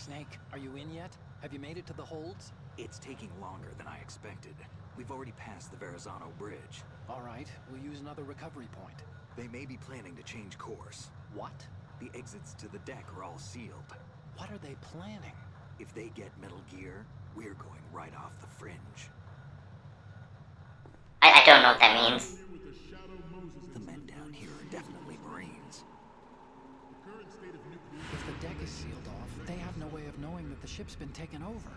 Snake, are you in yet? Have you made it to the holds? It's taking longer than I expected. We've already passed the Verrazano Bridge. All right, we'll use another recovery point. They may be planning to change course. What? The exits to the deck are all sealed. What are they planning? If they get Metal Gear, we're going right off the fringe. I don't know what that means. The men down here are definitely Marines. If the deck is sealed off, they have no way of knowing that the ship's been taken over.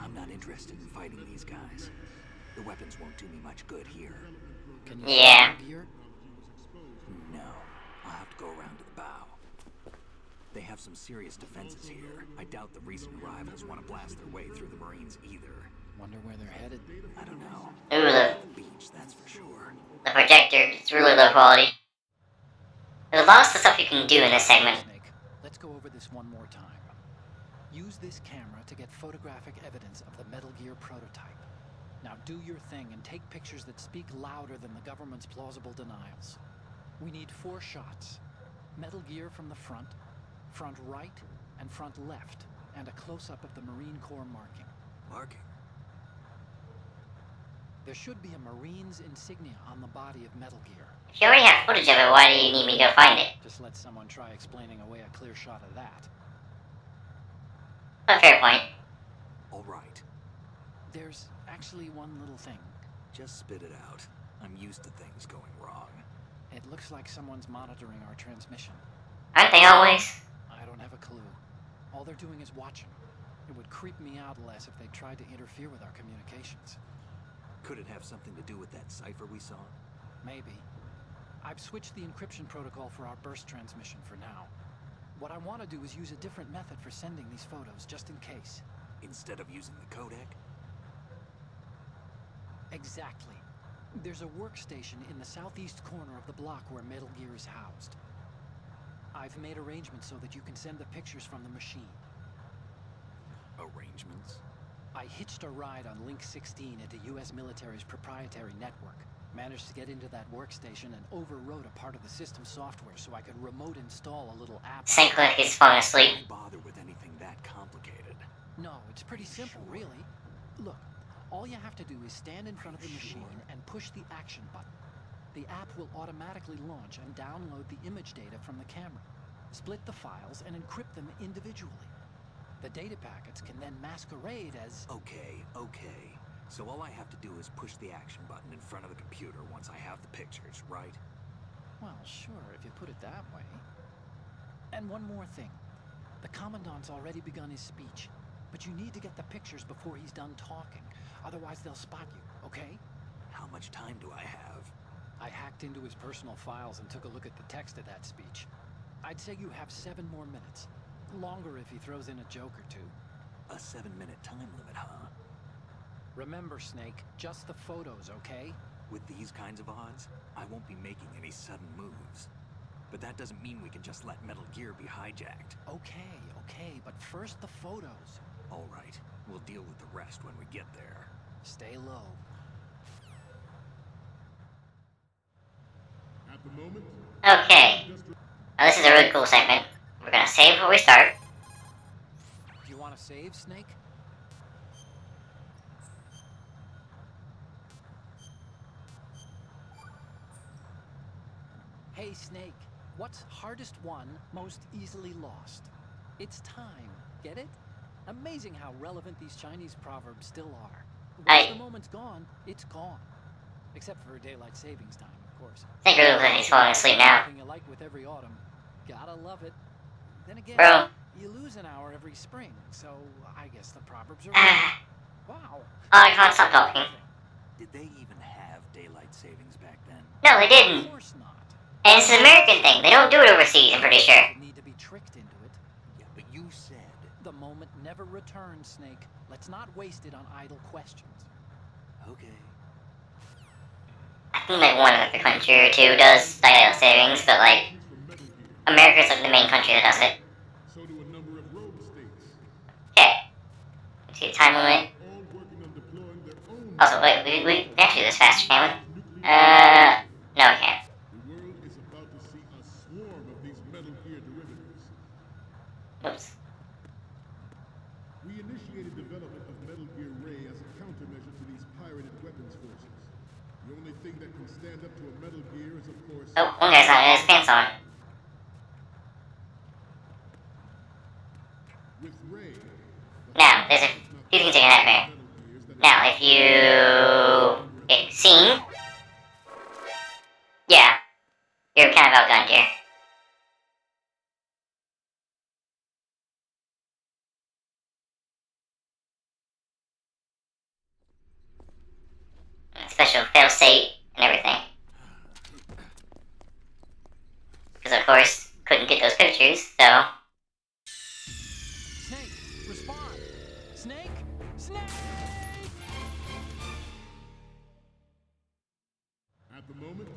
I'm not interested in fighting these guys. The weapons won't do me much good here. Can you Yeah. Metal Gear? No, I'll have to go around to the bow. They have some serious defenses here. I doubt the recent arrivals want to blast their way through the Marines either. Wonder where they're headed. I don't know. Ooh, the Beach, that's for sure. projector is really low quality. There's a lot of stuff you can do in this segment. Snake, let's go over this one more time. Use this camera to get photographic evidence of the Metal Gear prototype. Now do your thing and take pictures that speak louder than the government's plausible denials. We need 4 shots. Metal Gear from the front right, and front left, and a close-up of the Marine Corps marking. Marking? There should be a Marine's insignia on the body of Metal Gear. If you already have footage of it, why do you need me to go find it? Just let someone try explaining away a clear shot of that. A fair point. All right. There's actually one little thing. Just spit it out. I'm used to things going wrong. It looks like someone's monitoring our transmission. Aren't they always? I don't have a clue. All they're doing is watching. It would creep me out less if they tried to interfere with our communications. Could it have something to do with that cipher we saw? Maybe. I've switched the encryption protocol for our burst transmission for now. What I want to do is use a different method for sending these photos, just in case. Instead of using the codec? Exactly. There's a workstation in the southeast corner of the block where Metal Gear is housed. I've made arrangements so that you can send the pictures from the machine. Arrangements? I hitched a ride on Link 16 into U.S. military's proprietary network. Managed to get into that workstation and overwrote a part of the system software so I could remote install a little app. Sync like he's falling asleep. Why bother with anything that complicated? No, it's pretty simple, really. Look, all you have to do is stand in front of the machine and push the action button. The app will automatically launch and download the image data from the camera, split the files, and encrypt them individually. The data packets can then masquerade as... Okay. So all I have to do is push the action button in front of the computer once I have the pictures, right? Well, sure, if you put it that way. And one more thing. The Commandant's already begun his speech, but you need to get the pictures before he's done talking. Otherwise, they'll spot you, okay? How much time do I have? I hacked into his personal files and took a look at the text of that speech. I'd say you have 7 more minutes. Longer if he throws in a joke or two. A 7-minute time limit, huh? Remember, Snake, just the photos, okay? With these kinds of odds, I won't be making any sudden moves. But that doesn't mean we can just let Metal Gear be hijacked. Okay, but first the photos. All right, we'll deal with the rest when we get there. Stay low. At the moment, Okay. Now this is a really cool segment. We're gonna save before we start. Do you want to save, Snake? Hey, Snake. What's hardest won, most easily lost? It's time. Get it? Amazing how relevant these Chinese proverbs still are. Once the moment's gone, it's gone. Except for daylight savings time, of course. I think really he's falling asleep now. Everything you like with every autumn. Gotta love it. Then again, Bro. you lose an hour every spring, so I guess the proverbs are Ah. right. Wow. I can't stop talking. Did they even have daylight savings back then? No, they Of didn't. course not. And it's an American thing. They don't do it overseas, I'm pretty sure. You need to be tricked into it. Yeah, but you said... The moment never returns, Snake. Let's not waste it on idle questions. Okay. I think like one other country or two does daylight savings, but like America's like the main country that does it. so do a number of rogue states, Okay. Let's see the time limit. all working on deploying their own. Also, wait, we can actually do this faster, can we? nuclear No, we can't. The world is about to see a swarm of these Metal Gear derivatives. Okay. At the moment, all working on deploying their own. nuclear weapons. Alright. Oops. We initiated development of Metal Gear Ray as a countermeasure to these pirated weapons forces. The only thing that can stand up to a Metal Gear is, of course... Oh, one guy's not got his pants on. With Ray... Now, there's a few things that can happen here. Now, if you get seen, yeah, you're kind of outgunned here. Special fail state and everything. Because of course, couldn't get those pictures, so... Snake, respond! Snake! Snake! At the moment,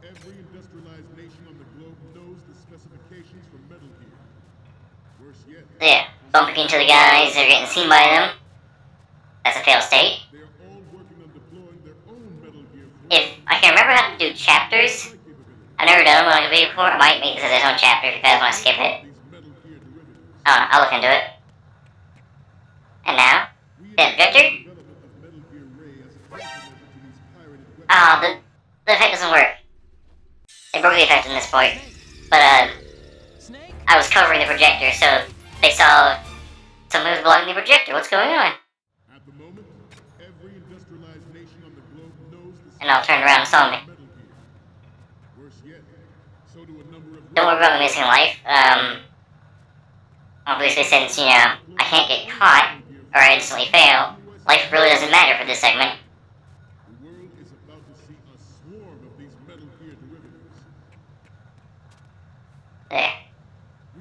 every industrialized nation on the globe knows the specifications for Metal Gear. Worse yet, Yeah, bumping into the guys, or getting seen by them. That's a fail state. they are all working on deploying their own Metal Gear If I can remember how to do chapters, I've never done one on a video before. I might make this as its own chapter if you guys want to skip it. these Metal Gear derivatives. I don't know, I'll look into it. And now, the objector? Development of Metal Gear Ray as a countermeasure to these pirated weapons. Oh, the effect doesn't work. They broke the effect in this point. But, Snake! I was covering the projector, so they saw something was blocking the projector. What's going on? At the moment, every industrialized nation on the globe knows the And I'll turn around and saw me. Metal Gear. Worse yet, so do a number of Don't worry about the missing life. Obviously since, you know, I can't get caught, or I instantly fail, life really doesn't matter for this segment. The world is about to see a swarm of these Metal Gear derivatives. There.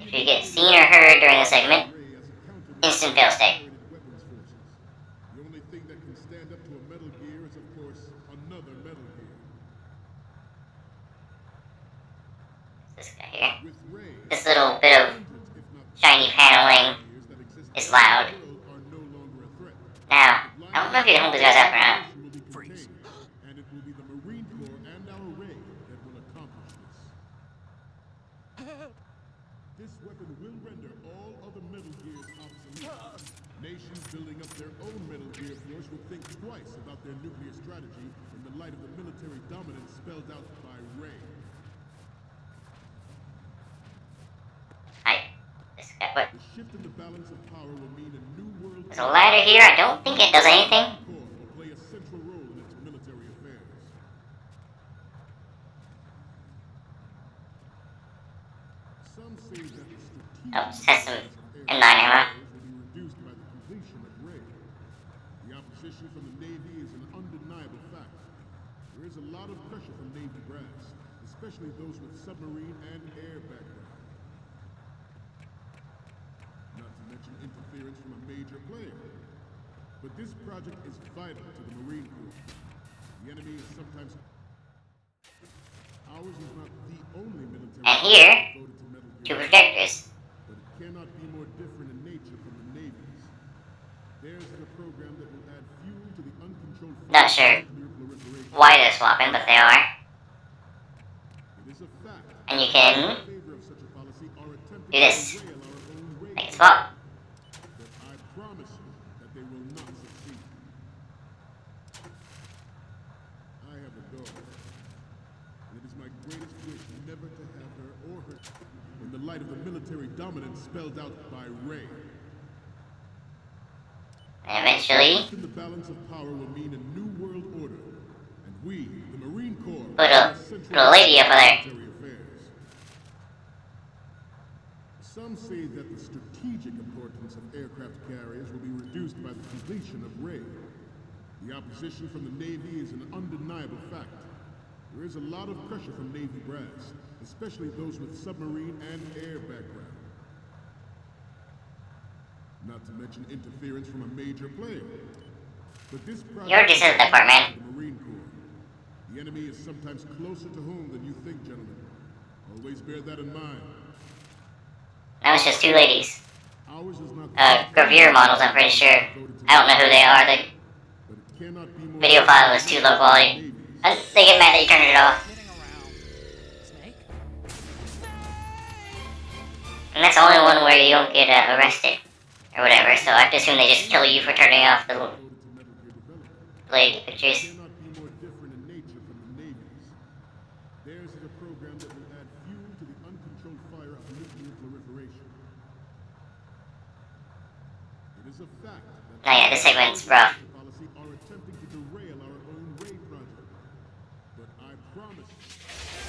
If you get seen or heard during the segment, Ray as a countermeasure instant fail state. to pirated weapons forces. The only thing that can stand up to a Metal Gear is, of course, another Metal Gear. This guy here. With Ray, This little bit of hundreds, if not shiny paneling gears that exist is loud. in the world are no longer a threat. Now, I don't know if you can hold these guys up or not. Will be Freeze. contained, and it will be the Marine Corps and our Ray that will accomplish this. This weapon will render all other Metal Gears obsolete. Nations building up their own Metal Gear force will think twice about their nuclear strategy in the light of the military dominance spelled out by Ray. This guy, what? The shift in the balance of power will mean a new world There's a ladder here. I don't think it does anything. Corps will play a central role in its military affairs. Some say that the strategic Oh, just has some air M9 ammo. will be reduced by the completion of Ray. The opposition from the Navy is an undeniable fact. There is a lot of pressure from Navy brass, especially those with submarine and air background. Not to mention interference from a major player. But this project is vital to the Marine Corps. The enemy is sometimes... Ours is not the only military... And here, devoted to Metal two Gear, projectors. but it cannot be more different in nature from the Navy's. Theirs is a program that will add fuel to the uncontrolled... Not sure nuclear proliferation. why they're swapping, but they are. It is a fact. And you can In favor of such a policy are attempting do this. to derail our own Ray Make it swap. but I promise you that they will not succeed. I have a daughter, and it is my greatest wish never to have her or her in the light of the military dominance spelled out by Ray. And eventually, In the balance of power will mean a new world order, and we, the Marine Corps, Put a- will be central put a lady up to there. military affairs. Some say that the strategic importance of aircraft carriers will be reduced by the completion of Ray. The opposition from the Navy is an undeniable fact. There is a lot of pressure from Navy brass, especially those with submarine and air background. Not to mention interference from a major player. But this project you already said that part, man. the Marine Corps. The enemy is sometimes closer to home than you think, gentlemen. Always bear that in mind. That was just two ladies. Ours is not Gravure models, I'm pretty sure. I don't know who they are. The but it cannot be more video file is too low quality. They get mad that you turned it off. Getting around. Snake? And that's the only one where you don't get arrested. or whatever, so I have to assume they just kill you for turning off the Devoted to Metal Gear development. blade pictures. Cannot be more different in nature from the Navy's. Theirs is a program that will add fuel to the uncontrolled fire of nuclear proliferation. It is a fact that Oh yeah, this segment's rough. policy are attempting to derail our own Ray project. But I promise you,